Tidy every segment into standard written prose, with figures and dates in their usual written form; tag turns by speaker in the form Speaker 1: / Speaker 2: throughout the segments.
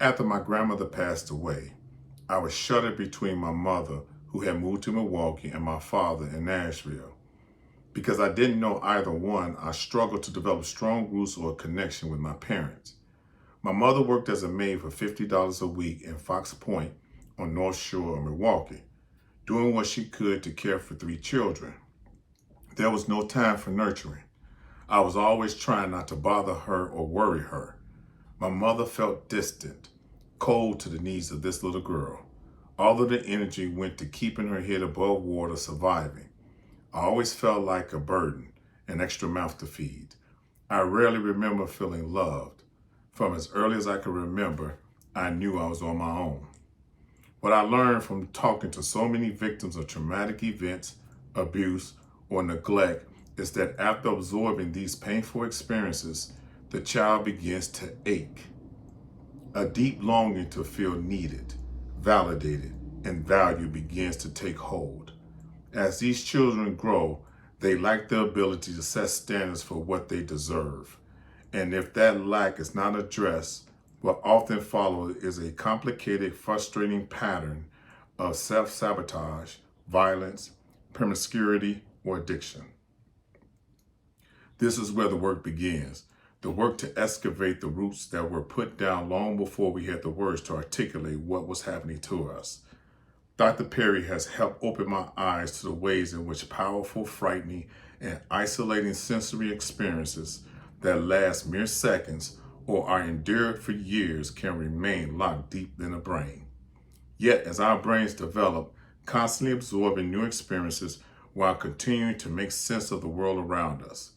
Speaker 1: After my grandmother passed away, I was shuttered between my mother, who had moved to Milwaukee, and my father in Nashville. Because I didn't know either one, I struggled to develop strong roots or a connection with my parents. My mother worked as a maid for $50 a week in Fox Point on North Shore of Milwaukee, doing what she could to care for 3 children. There was no time for nurturing. I was always trying not to bother her or worry her. My mother felt distant, cold to the needs of this little girl. All of the energy went to keeping her head above water, surviving. I always felt like a burden, an extra mouth to feed. I rarely remember feeling loved. From as early as I can remember, I knew I was on my own. What I learned from talking to so many victims of traumatic events, abuse, or neglect is that after absorbing these painful experiences, the child begins to ache. A deep longing to feel needed, validated, and valued begins to take hold. As these children grow, they lack the ability to set standards for what they deserve. And if that lack is not addressed, what often follows is a complicated, frustrating pattern of self-sabotage, violence, promiscuity, or addiction. This is where the work begins. The work to excavate the roots that were put down long before we had the words to articulate what was happening to us. Dr. Perry has helped open my eyes to the ways in which powerful, frightening, and isolating sensory experiences that last mere seconds or are endured for years can remain locked deep in the brain. Yet, as our brains develop, constantly absorbing new experiences while continuing to make sense of the world around us,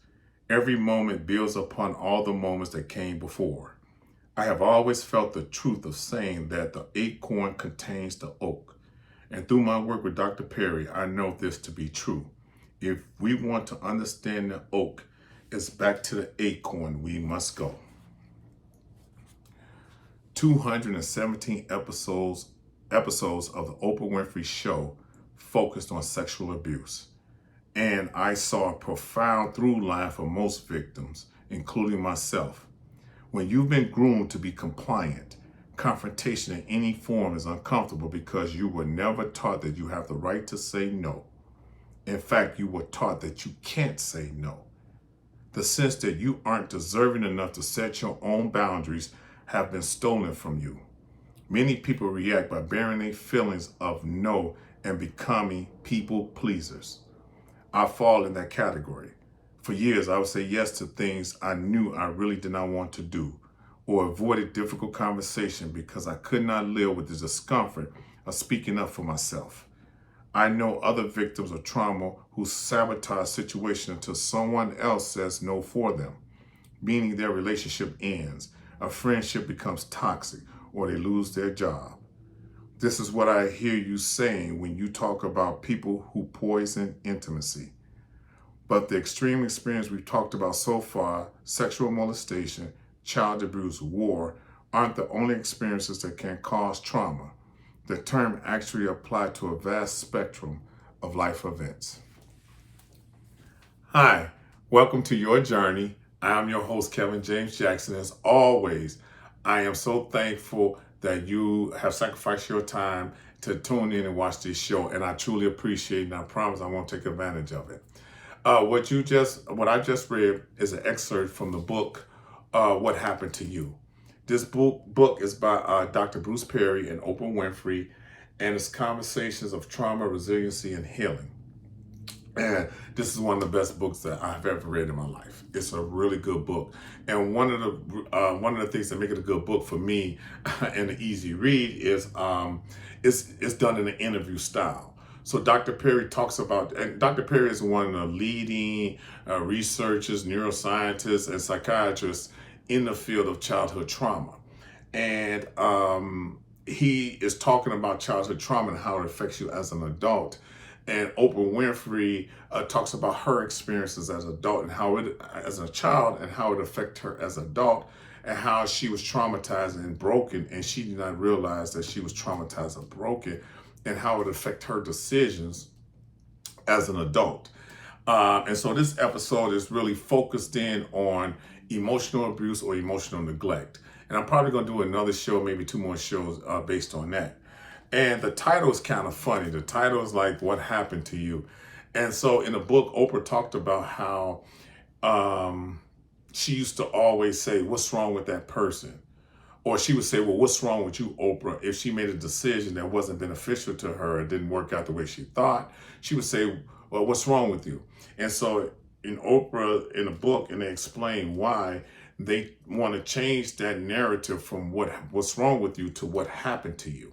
Speaker 1: every moment builds upon all the moments that came before. I have always felt the truth of saying that the acorn contains the oak. And through my work with Dr. Perry, I know this to be true. If we want to understand the oak, it's back to the acorn we must go. 217 episodes of the Oprah Winfrey Show focused on sexual abuse. And I saw a profound through line for most victims, including myself. When you've been groomed to be compliant, confrontation in any form is uncomfortable because you were never taught that you have the right to say no. In fact, you were taught that you can't say no. The sense that you aren't deserving enough to set your own boundaries have been stolen from you. Many people react by bearing their feelings of no and becoming people pleasers. I fall in that category. For years, I would say yes to things I knew I really did not want to do, or avoided difficult conversation because I could not live with the discomfort of speaking up for myself. I know other victims of trauma who sabotage situations until someone else says no for them, meaning their relationship ends, a friendship becomes toxic, or they lose their job. This is what I hear you saying when you talk about people who poison intimacy. But the extreme experience we've talked about so far, sexual molestation, child abuse, war, aren't the only experiences that can cause trauma. The term actually applies to a vast spectrum of life events. Hi, welcome to your journey. I am your host, Kevin James Jackson. As always, I am so thankful that you have sacrificed your time to tune in and watch this show, and I truly appreciate it, and I promise I won't take advantage of it. What I just read is an excerpt from the book, What Happened to You. This book is by Dr. Bruce Perry and Oprah Winfrey, and it's conversations of trauma, resiliency, and healing. And this is one of the best books that I've ever read in my life. It's a really good book. And one of the things that make it a good book for me and an easy read is it's done in an interview style. So Dr. Perry talks about, and Dr. Perry is one of the leading researchers, neuroscientists, and psychiatrists in the field of childhood trauma. And he is talking about childhood trauma and how it affects you as an adult. And Oprah Winfrey talks about her experiences as an adult and how it, as a child, and how it affected her as an adult, and how she was traumatized and broken, and she did not realize that she was traumatized and broken, and how it affected her decisions as an adult. And so this episode is really focused in on emotional abuse or emotional neglect. And I'm probably going to do another show, maybe 2 more shows based on that. And the title is kind of funny. The title is like, What Happened to You? And so in the book, Oprah talked about how she used to always say, what's wrong with that person? Or she would say, well, what's wrong with you, Oprah? If she made a decision that wasn't beneficial to her, it didn't work out the way she thought, she would say, well, what's wrong with you? And so in Oprah, in the book, and they explain why they want to change that narrative from what's wrong with you to what happened to you.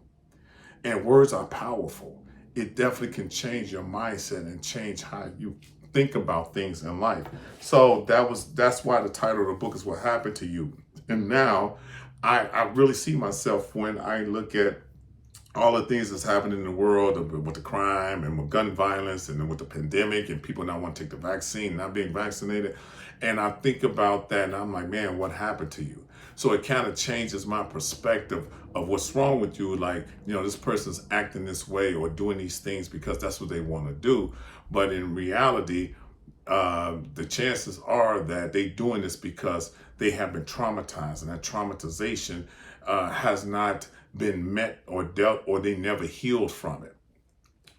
Speaker 1: And words are powerful. It definitely can change your mindset and change how you think about things in life. So that's why the title of the book is What Happened to You. And now I really see myself when I look at all the things that's happening in the world with the crime and with gun violence and with the pandemic and people not want to take the vaccine, not being vaccinated. And I think about that and I'm like, man, what happened to you? So it kind of changes my perspective of what's wrong with you. Like, this person's acting this way or doing these things because that's what they want to do. But in reality, the chances are that they're doing this because they have been traumatized, and that traumatization has not been met or dealt, or they never healed from it.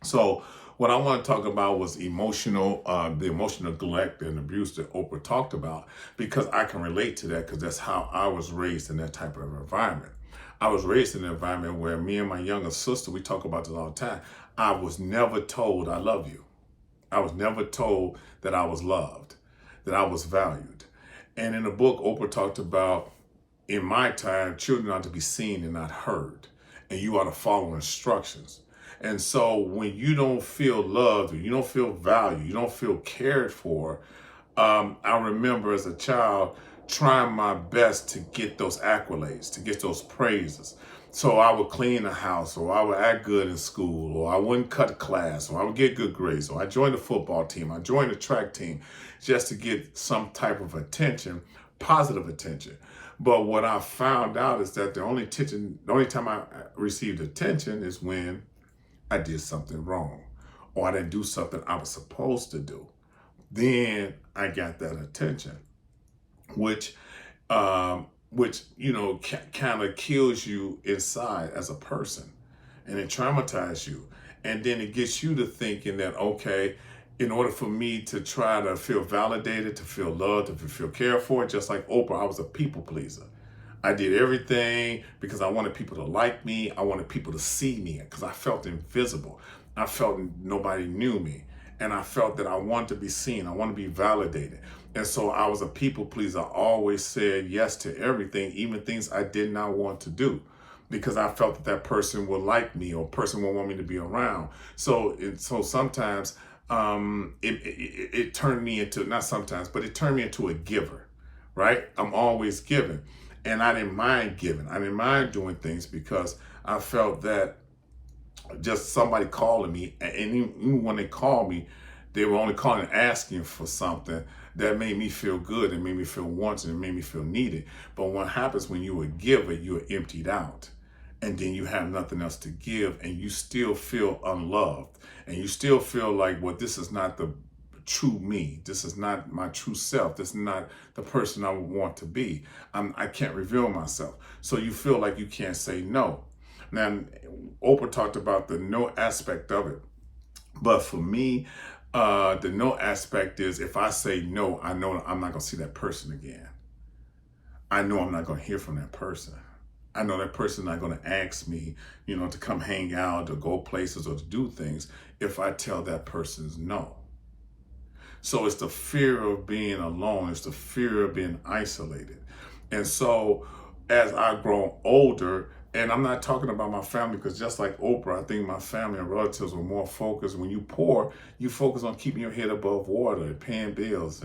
Speaker 1: So what I want to talk about was the emotional neglect and abuse that Oprah talked about, because I can relate to that, because that's how I was raised in that type of environment. I was raised in an environment where me and my younger sister, we talk about this all the time. I was never told I love you. I was never told that I was loved, that I was valued. And in the book, Oprah talked about, in my time, children are to be seen and not heard, and you are to follow instructions. And so when you don't feel loved, or you don't feel valued, you don't feel cared for, I remember as a child trying my best to get those accolades, to get those praises. So I would clean the house, or I would act good in school, or I wouldn't cut class, or I would get good grades, or I joined the football team, I joined the track team, just to get some type of attention, positive attention. But what I found out is that the only time I received attention is when I did something wrong, or I didn't do something I was supposed to do. Then I got that attention, which kind of kills you inside as a person, and it traumatizes you. And then it gets you to thinking that, okay, in order for me to try to feel validated, to feel loved, to feel cared for, just like Oprah, I was a people pleaser. I did everything because I wanted people to like me. I wanted people to see me because I felt invisible. I felt nobody knew me. And I felt that I wanted to be seen. I wanted to be validated. And so I was a people pleaser. I always said yes to everything, even things I did not want to do, because I felt that that person would like me, or person would want me to be around. So sometimes it turned me into, not sometimes, but it turned me into a giver, right? I'm always giving. And I didn't mind giving. I didn't mind doing things because I felt that just somebody calling me, and even when they called me, they were only calling and asking for something that made me feel good and made me feel wanted and made me feel needed. But what happens when you're a giver, you're emptied out, and then you have nothing else to give, and you still feel unloved, and you still feel like, well, this is not the true me. This is not my true self. This is not the person I would want to be. I can't reveal myself. So you feel like you can't say no. Now, Oprah talked about the no aspect of it. But for me, the no aspect is, if I say no, I know I'm not going to see that person again. I know I'm not going to hear from that person. I know that person not going to ask me, to come hang out or go places or to do things if I tell that person's no. So it's the fear of being alone. It's the fear of being isolated. And so as I grow older, and I'm not talking about my family, because just like Oprah, I think my family and relatives were more focused. When you poor, you focus on keeping your head above water and paying bills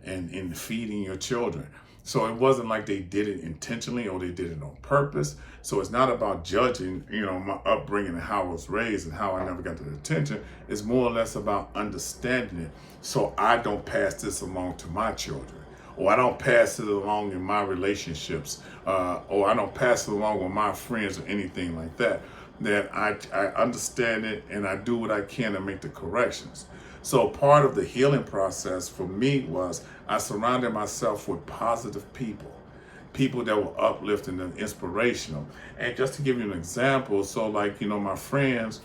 Speaker 1: and feeding your children. So it wasn't like they did it intentionally or they did it on purpose. So it's not about judging, my upbringing and how I was raised and how I never got the attention. It's more or less about understanding it, so I don't pass this along to my children, or I don't pass it along in my relationships, or I don't pass it along with my friends or anything like that. That I understand it and I do what I can to make the corrections. So part of the healing process for me was I surrounded myself with positive people, people that were uplifting and inspirational. And just to give you an example, so like, my friends,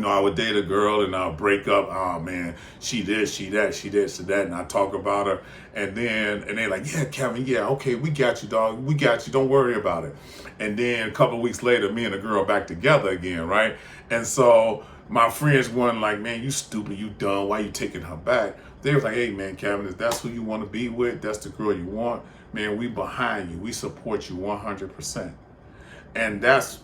Speaker 1: I would date a girl and I'll break up. Oh man, she this, she that, she this, she that, and I talk about her, and they're like, yeah, Kevin, yeah, okay, we got you, dog, we got you, don't worry about it. And then a couple of weeks later, me and the girl back together again, right? And so my friends weren't like, man, you stupid, you dumb, why you taking her back? They was like, hey man, Kevin, if that's who you want to be with, that's the girl you want, man, we behind you, we support you 100%. And that's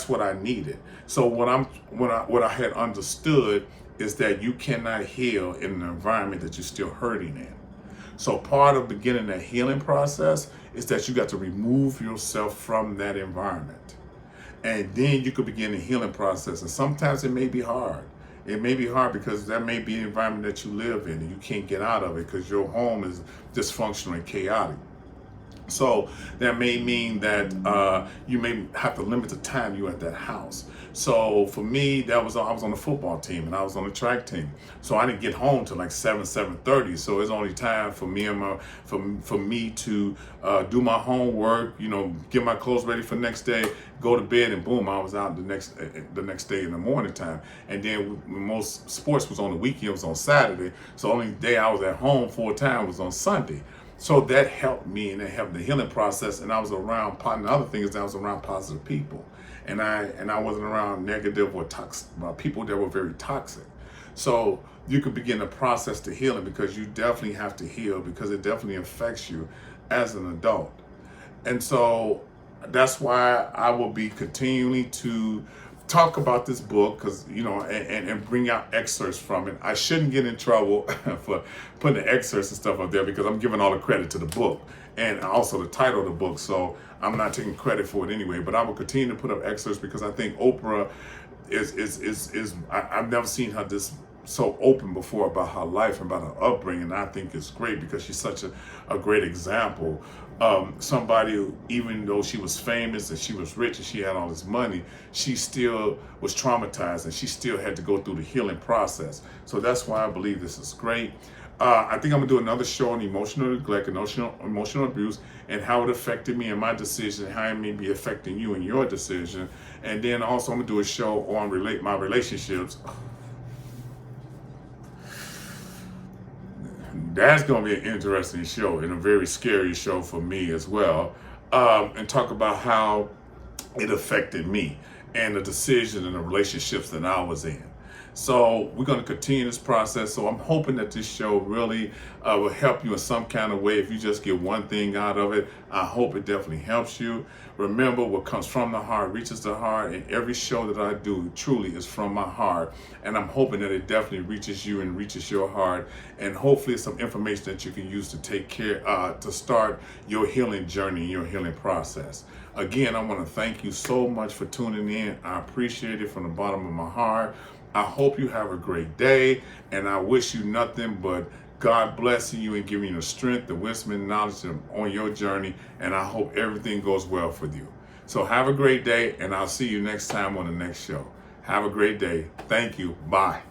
Speaker 1: what I needed. So what I had understood is that you cannot heal in an environment that you're still hurting in. So part of beginning that healing process is that you got to remove yourself from that environment. And then you could begin the healing process. And sometimes it may be hard. It may be hard because that may be the environment that you live in and you can't get out of it because your home is dysfunctional and chaotic. So that may mean that you may have to limit the time you're at that house. So for me, I was on the football team and I was on the track team. So I didn't get home till like 7:30. So it's only time for me to do my homework, get my clothes ready for the next day, go to bed, and boom, I was out the next day in the morning time. And then most sports was on the weekend, was on Saturday. So the only day I was at home full time was on Sunday. So that helped me, and it helped the healing process. And I was around, the other thing is that I was around positive people. And I wasn't around negative or toxic people that were very toxic. So you could begin the process to healing, because you definitely have to heal, because it definitely affects you as an adult. And so that's why I will be continuing to talk about this book, because and bring out excerpts from it. I shouldn't get in trouble for putting the excerpts and stuff up there, because I'm giving all the credit to the book and also the title of the book, so I'm not taking credit for it anyway. But I will continue to put up excerpts, because I think Oprah is I've never seen her this so open before about her life and about her upbringing. I think it's great, because she's such a great example. Somebody who, even though she was famous and she was rich and she had all this money, she still was traumatized and she still had to go through the healing process. So that's why I believe this is great. I think I'm gonna do another show on emotional neglect and emotional abuse, and how it affected me and my decision, and how it may be affecting you and your decision. And then also I'm gonna do a show on my relationships. That's going to be an interesting show, and a very scary show for me as well, and talk about how it affected me and the decision and the relationships that I was in. So we're going to continue this process. So I'm hoping that this show really will help you in some kind of way. If you just get one thing out of it, I hope it definitely helps you. Remember, what comes from the heart reaches the heart, and every show that I do truly is from my heart. And I'm hoping that it definitely reaches you and reaches your heart, and hopefully it's some information that you can use to take care, to start your healing journey, your healing process. Again, I want to thank you so much for tuning in. I appreciate it from the bottom of my heart. I hope you have a great day, and I wish you nothing but God blessing you and giving you the strength, the wisdom, and knowledge on your journey, and I hope everything goes well for you. So have a great day, and I'll see you next time on the next show. Have a great day. Thank you. Bye.